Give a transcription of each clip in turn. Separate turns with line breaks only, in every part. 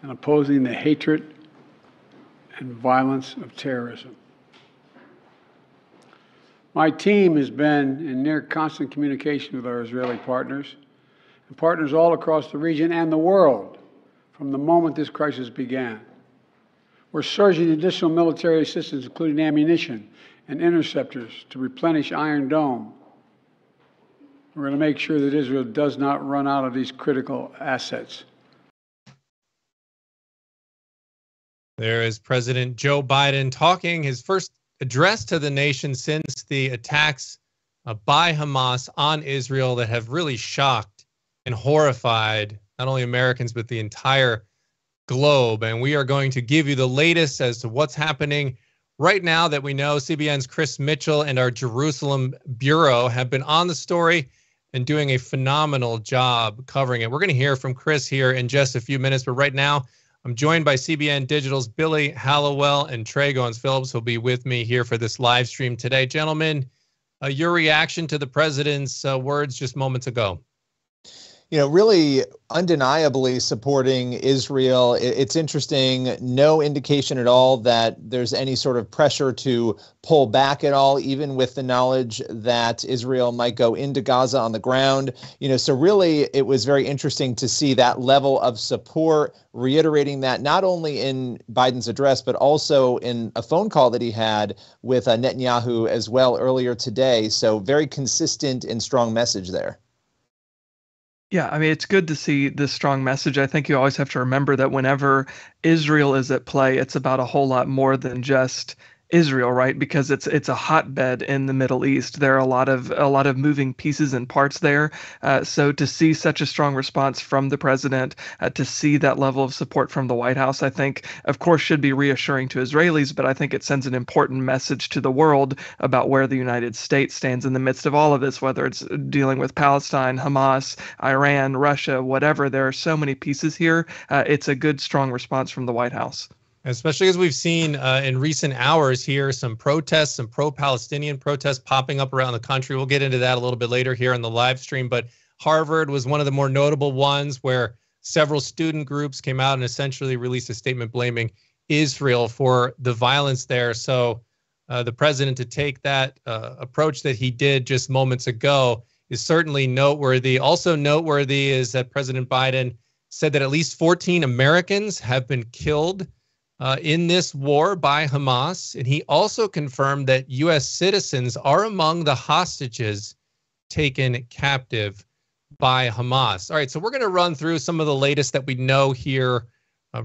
and opposing the hatred and violence of terrorism. My team has been in near constant communication with our Israeli partners and partners all across the region and the world from the moment this crisis began. We're surging additional military assistance, including ammunition and interceptors, to replenish Iron Dome. We're going to make sure that Israel does not run out of these critical assets.
There is President Joe Biden talking his first address to the nation since the attacks by Hamas on Israel that have really shocked and horrified not only Americans, but the entire globe. And we are going to give you the latest as to what's happening right now that we know. CBN's Chris Mitchell and our Jerusalem Bureau have been on the story and doing a phenomenal job covering it. We're going to hear from Chris here in just a few minutes, but right now I'm joined by CBN Digital's Billy Hallowell and Trey Goins-Phillips, who will be with me here for this live stream today. Gentlemen, your reaction to the president's words just moments ago.
Really undeniably supporting Israel. It's interesting, no indication at all that there's any sort of pressure to pull back at all, even with the knowledge that Israel might go into Gaza on the ground. So really it was very interesting to see that level of support, reiterating that not only in Biden's address, but also in a phone call that he had with Netanyahu as well earlier today. So very consistent and strong message there.
Yeah, I mean, it's good to see this strong message. I think you always have to remember that whenever Israel is at play, it's about a whole lot more than just Israel, right? Because it's a hotbed in the Middle East. There are a lot of moving pieces and parts there. So to see such a strong response from the president, to see that level of support from the White House, I think, of course, should be reassuring to Israelis. But I think it sends an important message to the world about where the United States stands in the midst of all of this, whether it's dealing with Palestine, Hamas, Iran, Russia, whatever. There are so many pieces here. It's a good, strong response from the White House.
Especially as we've seen in recent hours here, some protests, some pro-Palestinian protests popping up around the country. We'll get into that a little bit later here on the live stream. But Harvard was one of the more notable ones where several student groups came out and essentially released a statement blaming Israel for the violence there. So the president to take that approach that he did just moments ago is certainly noteworthy. Also noteworthy is that President Biden said that at least 14 Americans have been killed in this war by Hamas. And he also confirmed that U.S. citizens are among the hostages taken captive by Hamas. All right, so we're going to run through some of the latest that we know here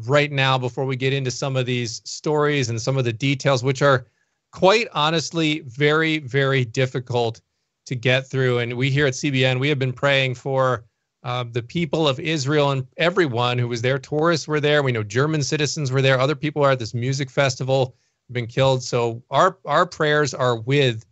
right now before we get into some of these stories and some of the details, which are quite honestly very, very difficult to get through. And we here at CBN, we have been praying for the people of Israel and everyone who was there. Tourists were there. We know German citizens were there. Other people are at this music festival, have been killed. So our prayers are with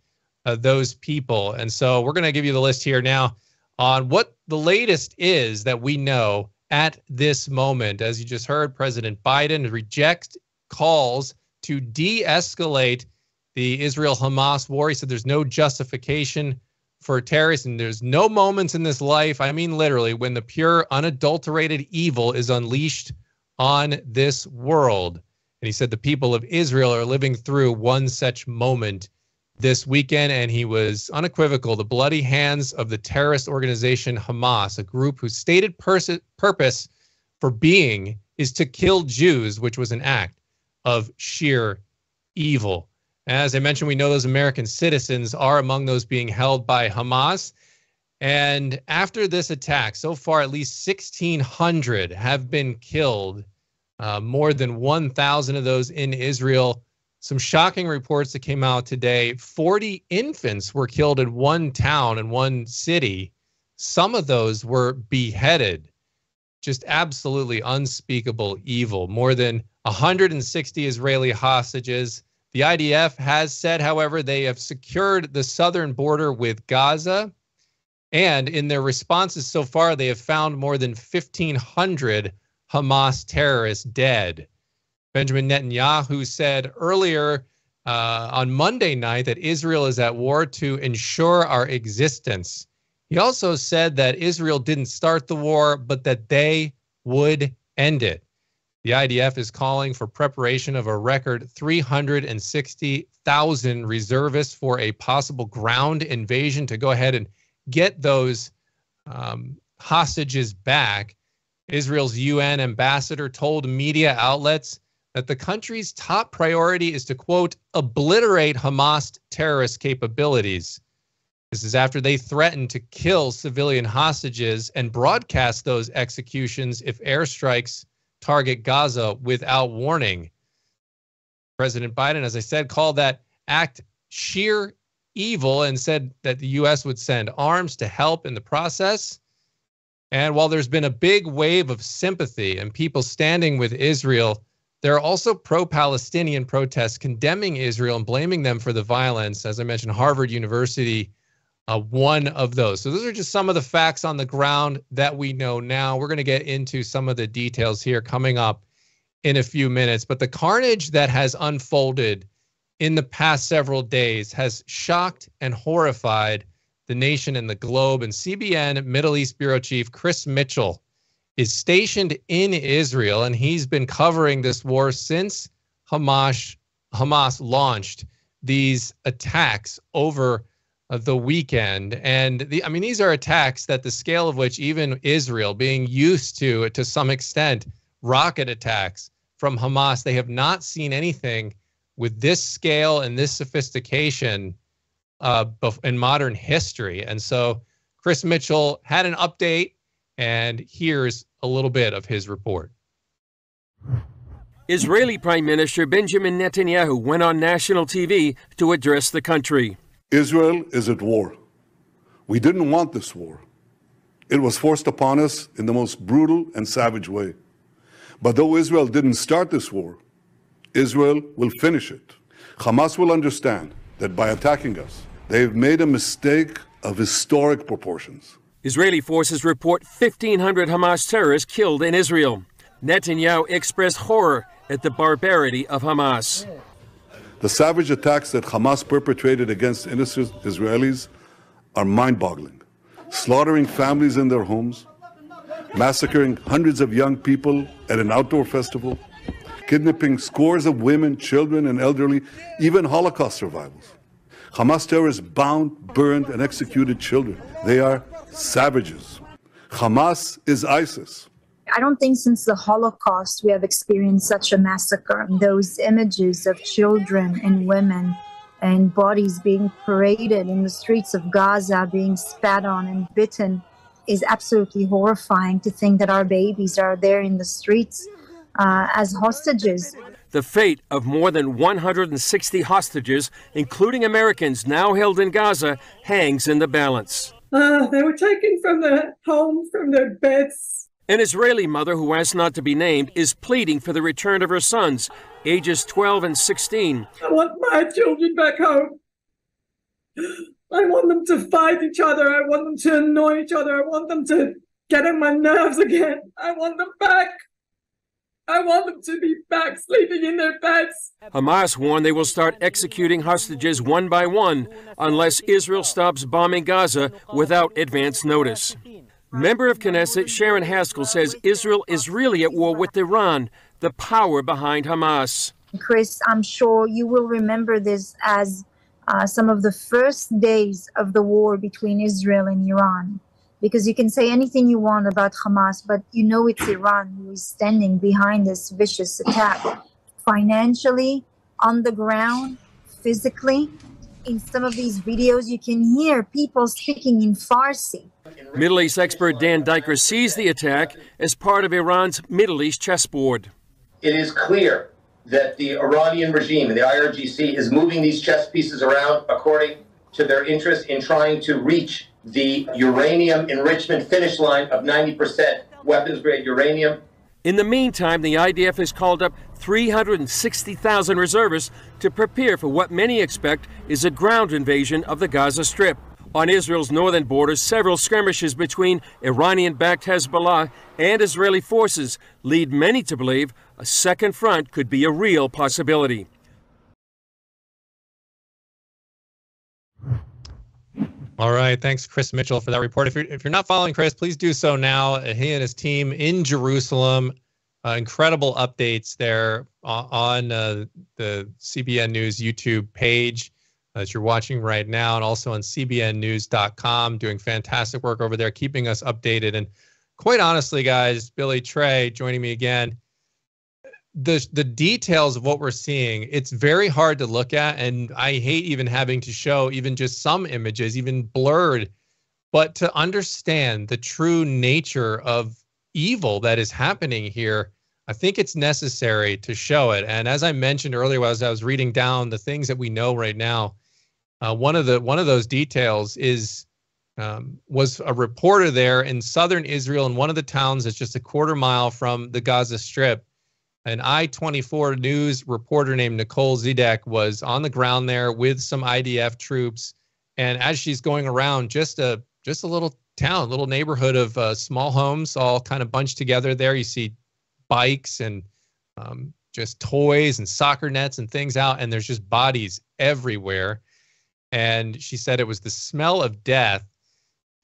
those people. And so we're going to give you the list here now on what the latest is that we know at this moment. As you just heard, President Biden rejects calls to de-escalate the Israel-Hamas war. He said there's no justification for terrorists, and there's no moments in this life, I mean literally, when the pure, unadulterated evil is unleashed on this world. And he said the people of Israel are living through one such moment this weekend, and he was unequivocal. The bloody hands of the terrorist organization Hamas, a group whose stated purpose for being is to kill Jews, which was an act of sheer evil. As I mentioned, we know those American citizens are among those being held by Hamas. And after this attack, so far, at least 1,600 have been killed, more than 1,000 of those in Israel. Some shocking reports that came out today. 40 infants were killed in one town in one city. Some of those were beheaded. Just absolutely unspeakable evil. More than 160 Israeli hostages. The IDF has said, however, they have secured the southern border with Gaza. And in their responses so far, they have found more than 1,500 Hamas terrorists dead. Benjamin Netanyahu said earlier on Monday night that Israel is at war to ensure our existence. He also said that Israel didn't start the war, but that they would end it. The IDF is calling for preparation of a record 360,000 reservists for a possible ground invasion to go ahead and get those hostages back. Israel's UN ambassador told media outlets that the country's top priority is to, quote, obliterate Hamas terrorist capabilities. This is after they threatened to kill civilian hostages and broadcast those executions if airstrikes target Gaza without warning. President Biden, as I said, called that act sheer evil and said that the U.S. would send arms to help in the process. And while there's been a big wave of sympathy and people standing with Israel, there are also pro-Palestinian protests condemning Israel and blaming them for the violence. As I mentioned, Harvard University, one of those. So those are just some of the facts on the ground that we know now. We're going to get into some of the details here coming up in a few minutes. But the carnage that has unfolded in the past several days has shocked and horrified the nation and the globe. And CBN Middle East Bureau Chief Chris Mitchell is stationed in Israel, and he's been covering this war since Hamas launched these attacks over the weekend. And these are attacks that the scale of which even Israel, being used to some extent, rocket attacks from Hamas, they have not seen anything with this scale and this sophistication in modern history. And so Chris Mitchell had an update, and here's a little bit of his report.
Israeli Prime Minister Benjamin Netanyahu went on national TV to address the country.
Israel is at war. We didn't want this war. It was forced upon us in the most brutal and savage way. But though Israel didn't start this war, Israel will finish it. Hamas will understand that by attacking us, they've made a mistake of historic proportions.
Israeli forces report 1,500 Hamas terrorists killed in Israel. Netanyahu expressed horror at the barbarity of Hamas.
The savage attacks that Hamas perpetrated against innocent Israelis are mind-boggling, slaughtering families in their homes, massacring hundreds of young people at an outdoor festival, kidnapping scores of women, children, and elderly, even Holocaust survivors. Hamas terrorists bound, burned, and executed children. They are savages. Hamas is ISIS.
I don't think since the Holocaust we have experienced such a massacre. Those images of children and women and bodies being paraded in the streets of Gaza, being spat on and bitten, is absolutely horrifying. To think that our babies are there in the streets as hostages.
The fate of more than 160 hostages, including Americans now held in Gaza, hangs in the balance.
They were taken from their home, from their beds.
An Israeli mother who asked not to be named is pleading for the return of her sons, ages 12 and 16.
I want my children back home. I want them to fight each other. I want them to annoy each other. I want them to get on my nerves again. I want them back. I want them to be back sleeping in their beds.
Hamas warned they will start executing hostages one by one unless Israel stops bombing Gaza without advance notice. Member of Knesset Sharon Haskell says Israel is really at war with Iran, the power behind Hamas.
Chris, I'm sure you will remember this as some of the first days of the war between Israel and Iran. Because you can say anything you want about Hamas, but you know it's Iran who is standing behind this vicious attack. Financially, on the ground, physically. In some of these videos, you can hear people speaking in Farsi.
Middle East expert Dan Diker sees the attack as part of Iran's Middle East chessboard.
It is clear that the Iranian regime and the IRGC is moving these chess pieces around according to their interest in trying to reach the uranium enrichment finish line of 90% weapons-grade uranium.
In the meantime, the IDF has called up 360,000 reservists to prepare for what many expect is a ground invasion of the Gaza Strip. On Israel's northern border, several skirmishes between Iranian-backed Hezbollah and Israeli forces lead many to believe a second front could be a real possibility.
All right. Thanks, Chris Mitchell, for that report. If you're not following Chris, please do so now. He and his team in Jerusalem Incredible updates there on the CBN News YouTube page that you're watching right now, and also on cbnnews.com, doing fantastic work over there, keeping us updated. And quite honestly, guys, Billy, Trey, joining me again, the details of what we're seeing, it's very hard to look at, and I hate even having to show even just some images, even blurred, but to understand the true nature of evil that is happening here, I think it's necessary to show it. And as I mentioned earlier, as I was reading down the things that we know right now, one of those details is was a reporter there in southern Israel in one of the towns that's just a quarter mile from the Gaza Strip. An I-24 news reporter named Nicole Zedek was on the ground there with some IDF troops, and as she's going around, just a little town, little neighborhood of small homes all kind of bunched together there. You see bikes and just toys and soccer nets and things out, and there's just bodies everywhere. And she said it was the smell of death,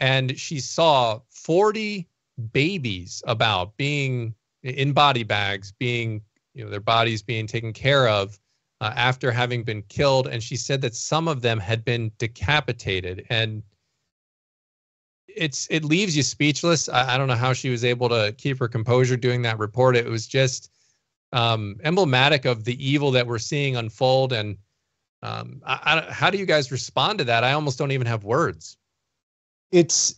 and she saw 40 babies about being in body bags, being, their bodies being taken care of after having been killed. And she said that some of them had been decapitated, and it leaves you speechless. I don't know how she was able to keep her composure doing that report. It was just emblematic of the evil that we're seeing unfold. And how do you guys respond to that? I almost don't even have words.
It's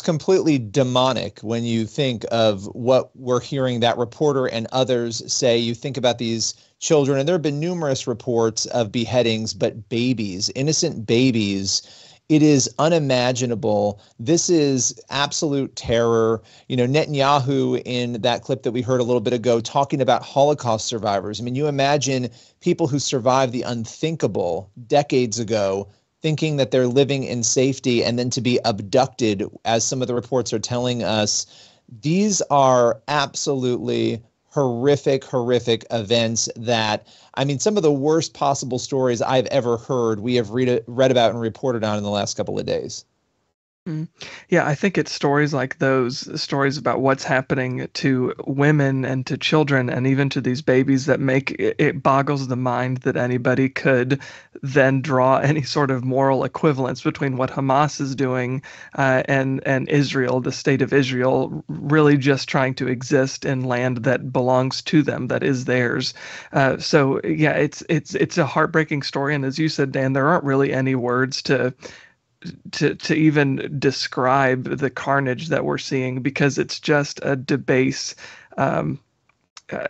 completely demonic when you think of what we're hearing that reporter and others say. You think about these children, and there have been numerous reports of beheadings, but babies, innocent babies, it is unimaginable. This is absolute terror. Netanyahu, in that clip that we heard a little bit ago, talking about Holocaust survivors. I mean, you imagine people who survived the unthinkable decades ago, thinking that they're living in safety, and then to be abducted, as some of the reports are telling us. These are absolutely horrific events that, some of the worst possible stories I've ever heard, we have read about and reported on in the last couple of days.
Yeah, I think it's stories like those, stories about what's happening to women and to children and even to these babies, that it boggles the mind that anybody could then draw any sort of moral equivalence between what Hamas is doing and Israel, the state of Israel, really just trying to exist in land that belongs to them, that is theirs. So yeah, it's a heartbreaking story, and as you said, Dan, there aren't really any words to even describe the carnage that we're seeing, because it's just a debase.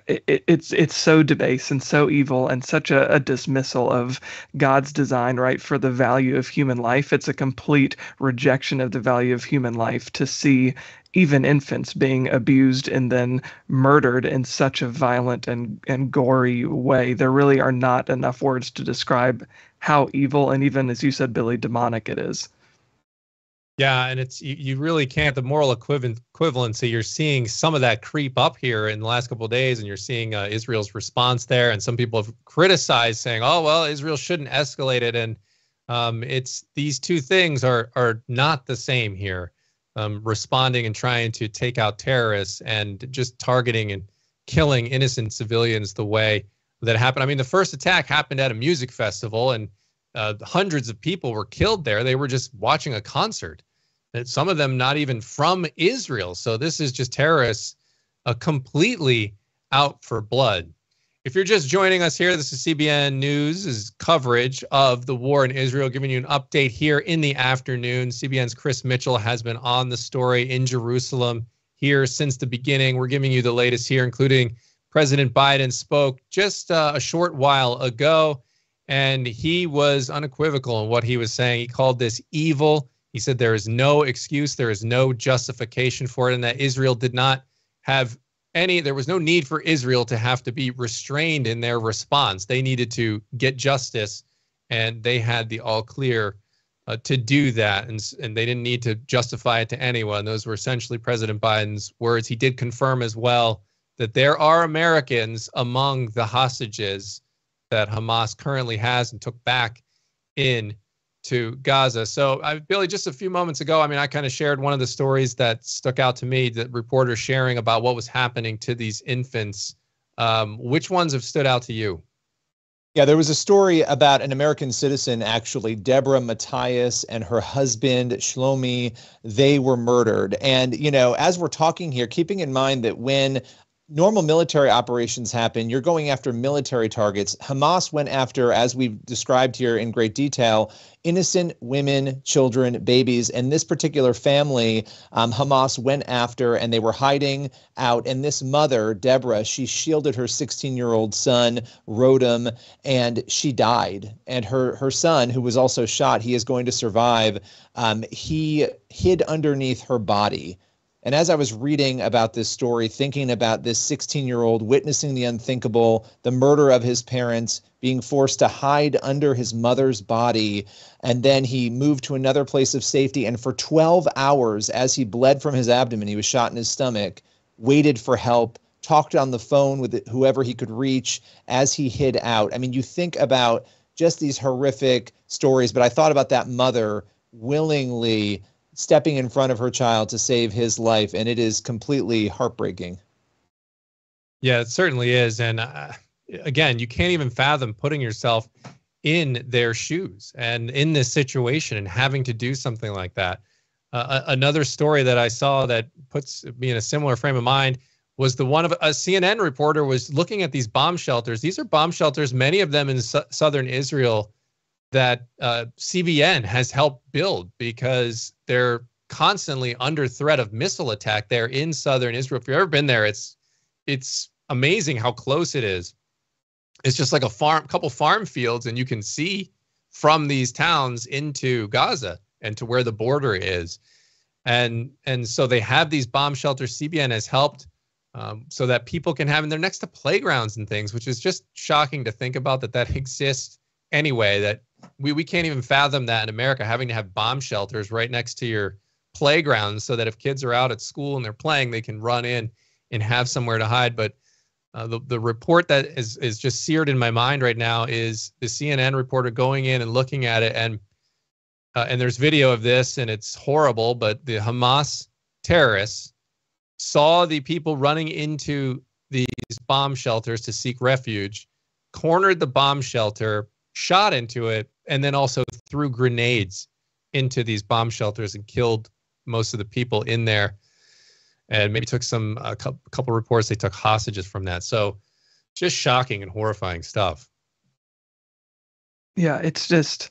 It's so debased and so evil, and such a dismissal of God's design, right, for the value of human life. It's a complete rejection of the value of human life to see even infants being abused and then murdered in such a violent and gory way. There really are not enough words to describe how evil, and even, as you said, Billy, demonic it is.
Yeah, and it's you really can't. The moral equivalency, you're seeing some of that creep up here in the last couple of days, and you're seeing Israel's response there. And some people have criticized, saying, "Oh, well, Israel shouldn't escalate it." And it's these two things are not the same here. Responding and trying to take out terrorists, and just targeting and killing innocent civilians the way that happened. I mean, the first attack happened at a music festival, and hundreds of people were killed there. They were just watching a concert, and some of them not even from Israel. So this is just terrorists completely out for blood. If you're just joining us here, this is CBN News' coverage of the war in Israel, giving you an update here in the afternoon. CBN's Chris Mitchell has been on the story in Jerusalem here since the beginning. We're giving you the latest here, including President Biden spoke just a short while ago, and he was unequivocal in what he was saying. He called this evil. He said there is no excuse, there is no justification for it, and that Israel did not have there was no need for Israel to have to be restrained in their response. They needed to get justice, and they had the all clear to do that, and they didn't need to justify it to anyone. Those were essentially President Biden's words. He did confirm as well that there are Americans among the hostages that Hamas currently has and took back in to Gaza. So, Billy, just a few moments ago, I mean, I kind of shared one of the stories that stuck out to me, that reporters sharing about what was happening to these infants. Which ones have stood out to you?
Yeah, there was a story about an American citizen, actually, Deborah Matthias, and her husband, Shlomi. They were murdered. And, you know, as we're talking here, keeping in mind that when normal military operations happen, you're going after military targets. Hamas went after, as we've described here in great detail, innocent women, children, babies. And this particular family, Hamas went after, and they were hiding out. And this mother, Deborah, she shielded her 16-year-old son, Rodem, and she died. And her son, who was also shot, he is going to survive. He hid underneath her body. And as I was reading about this story, thinking about this 16-year-old witnessing the unthinkable, the murder of his parents, being forced to hide under his mother's body, and then he moved to another place of safety, and for 12 hours, as he bled from his abdomen, he was shot in his stomach, waited for help, talked on the phone with whoever he could reach as he hid out. I mean, you think about just these horrific stories, but I thought about that mother willingly stepping in front of her child to save his life, and it is completely heartbreaking.
Yeah, it certainly is. And again, you can't even fathom putting yourself in their shoes and in this situation and having to do something like that. Another story that I saw that puts me in a similar frame of mind was the one of a CNN reporter was looking at these bomb shelters. These are bomb shelters, many of them in southern Israel, that CBN has helped build because they're constantly under threat of missile attack there in southern Israel. If you've ever been there, it's amazing how close it is. It's just like a couple farm fields, and you can see from these towns into Gaza and to where the border is. And so they have these bomb shelters. CBN has helped so that people can have, and they're next to playgrounds and things, which is just shocking to think about that exists anyway, that we can't even fathom that in America, having to have bomb shelters right next to your playgrounds so that if kids are out at school and they're playing, they can run in and have somewhere to hide. But the report that is just seared in my mind right now is the CNN reporter going in and looking at it, and there's video of this, and it's horrible, but the Hamas terrorists saw the people running into these bomb shelters to seek refuge, cornered the bomb shelter, shot into it, and then also threw grenades into these bomb shelters and killed most of the people in there. And maybe took a couple reports they took hostages from that. So just shocking and horrifying stuff.
Yeah, it's just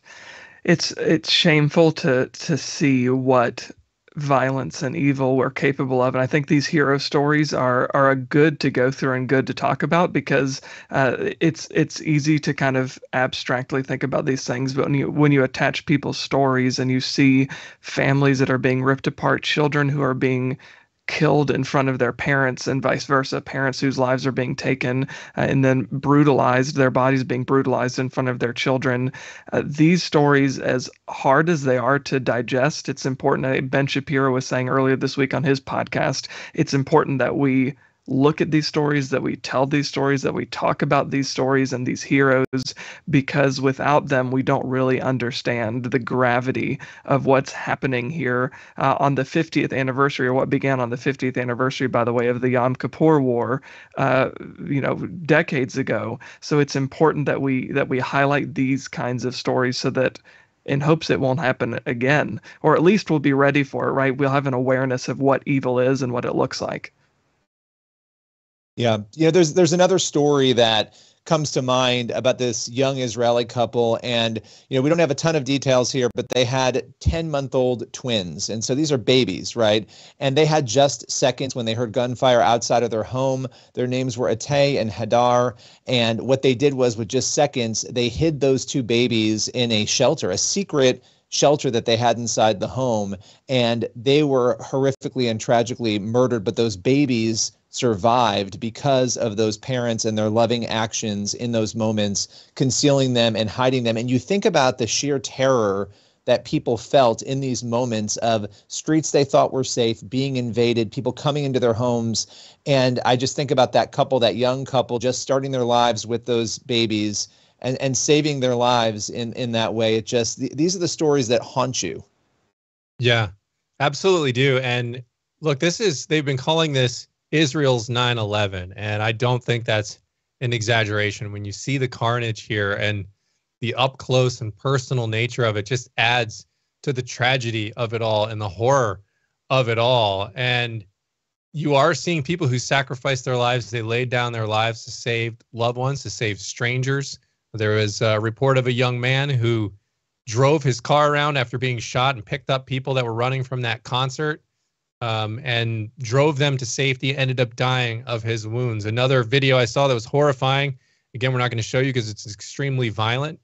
it's shameful to see what violence and evil we're capable of. And I think these hero stories are a good to go through and good to talk about, because it's easy to kind of abstractly think about these things, but when you attach people's stories and you see families that are being ripped apart, children who are being killed in front of their parents and vice versa, parents whose lives are being taken and then brutalized, their bodies being brutalized in front of their children. These stories, as hard as they are to digest, it's important. Ben Shapiro was saying earlier this week on his podcast, it's important that we look at these stories, that we tell these stories, that we talk about these stories and these heroes, because without them, we don't really understand the gravity of what's happening here on the 50th anniversary, or what began on the 50th anniversary, by the way, of the Yom Kippur War, decades ago. So it's important that we highlight these kinds of stories so that, in hopes it won't happen again, or at least we'll be ready for it, right? We'll have an awareness of what evil is and what it looks like.
Yeah, there's another story that comes to mind about this young Israeli couple, and we don't have a ton of details here, but they had 10-month-old twins, and so these are babies, right? And they had just seconds when they heard gunfire outside of their home. Their names were Atay and Hadar, and what they did was, with just seconds, they hid those two babies in a shelter, a secret shelter that they had inside the home, and they were horrifically and tragically murdered, but those babies survived because of those parents and their loving actions in those moments, concealing them and hiding them. And you think about the sheer terror that people felt in these moments of streets they thought were safe being invaded, people coming into their homes. And I just think about that couple, that young couple, just starting their lives with those babies, and saving their lives in that way. It just, these are the stories that haunt you.
Yeah, absolutely do. And look, they've been calling this Israel's 9/11, and I don't think that's an exaggeration. When you see the carnage here and the up close and personal nature of it, just adds to the tragedy of it all and the horror of it all. And you are seeing people who sacrificed their lives. They laid down their lives to save loved ones, to save strangers. There was a report of a young man who drove his car around after being shot and picked up people that were running from that concert and drove them to safety, ended up dying of his wounds. Another video I saw that was horrifying. Again, we're not going to show you because it's extremely violent.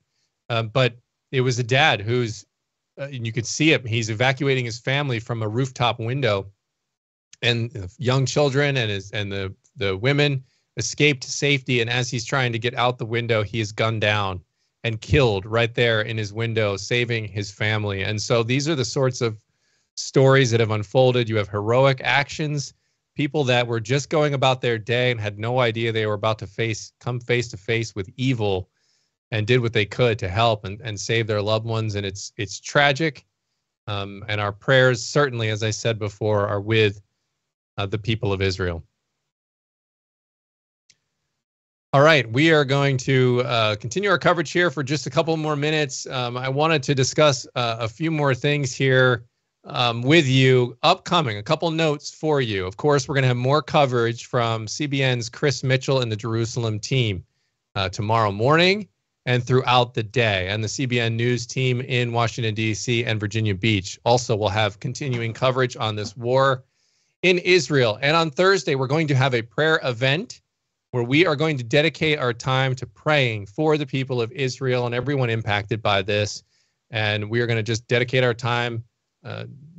But it was a dad who's, and you could see it, he's evacuating his family from a rooftop window, and young children and the women escaped to safety. And as he's trying to get out the window, he is gunned down and killed right there in his window, saving his family. And so these are the sorts of stories that have unfolded. You have heroic actions, people that were just going about their day and had no idea they were about to come face to face with evil, and did what they could to help and save their loved ones. And it's tragic. And our prayers, certainly, as I said before, are with the people of Israel. All right, we are going to continue our coverage here for just a couple more minutes. I wanted to discuss a few more things here with you. Upcoming, a couple notes for you. Of course, we're going to have more coverage from CBN's Chris Mitchell and the Jerusalem team tomorrow morning and throughout the day. And the CBN News team in Washington, D.C. and Virginia Beach also will have continuing coverage on this war in Israel. And on Thursday, we're going to have a prayer event where we are going to dedicate our time to praying for the people of Israel and everyone impacted by this. And we are going to just dedicate our time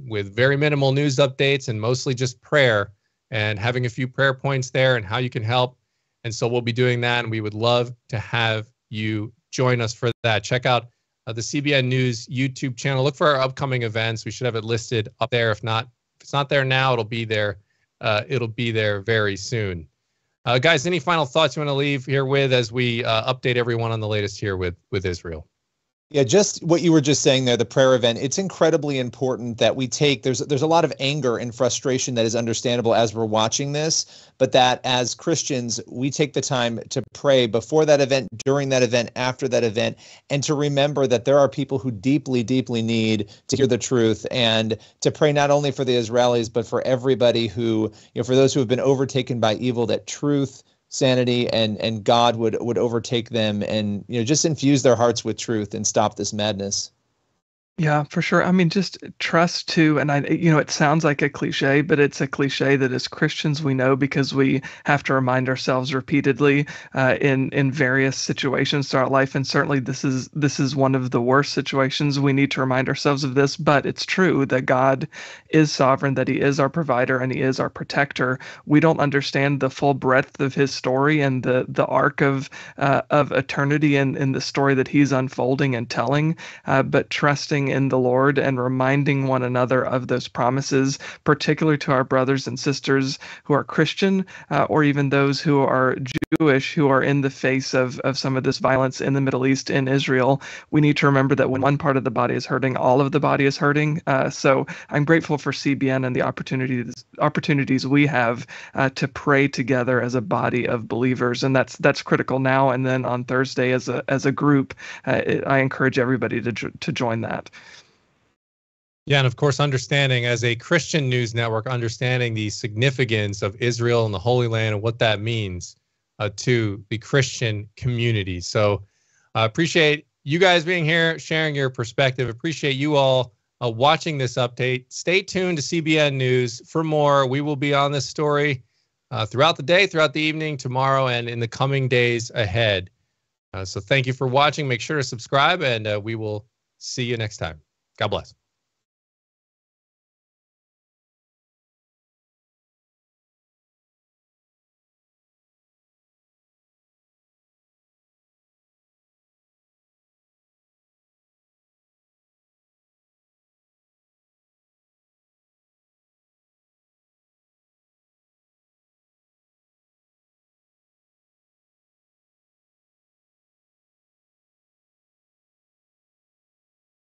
with very minimal news updates and mostly just prayer and having a few prayer points there and how you can help. And so we'll be doing that, and we would love to have you join us for that. Check out the CBN News YouTube channel. Look for our upcoming events. We should have it listed up there. If it's not there now, it'll be there. It'll be there very soon. Guys, any final thoughts you want to leave here with as we update everyone on the latest here with Israel?
Yeah, just what you were just saying there, the prayer event. It's incredibly important that we take, there's a lot of anger and frustration that is understandable as we're watching this, but that as Christians, we take the time to pray before that event, during that event, after that event, and to remember that there are people who deeply, deeply need to hear the truth, and to pray not only for the Israelis, but for everybody who, for those who have been overtaken by evil, that truth, sanity, and God would overtake them, and just infuse their hearts with truth and stop this madness.
Yeah, for sure. I mean, just trust too. And it sounds like a cliche, but it's a cliche that as Christians we know, because we have to remind ourselves repeatedly in various situations throughout life. And certainly this is one of the worst situations. We need to remind ourselves of this, but it's true that God is sovereign, that he is our provider, and he is our protector. We don't understand the full breadth of his story and the arc of eternity and in the story that he's unfolding and telling, but trusting in the Lord and reminding one another of those promises, particularly to our brothers and sisters who are Christian, or even those who are Jewish, who are in the face of some of this violence in the Middle East, in Israel. We need to remember that when one part of the body is hurting, all of the body is hurting. So I'm grateful for CBN and the opportunities we have to pray together as a body of believers, and that's critical now. And then on Thursday, as a group, I encourage everybody to join that.
Yeah, and of course, understanding as a Christian news network, understanding the significance of Israel and the Holy Land and what that means to the Christian community. So I appreciate you guys being here, sharing your perspective. Appreciate you all watching this update. Stay tuned to CBN News for more. We will be on this story throughout the day, throughout the evening, tomorrow, and in the coming days ahead. So thank you for watching. Make sure to subscribe, and we will see you next time. God bless.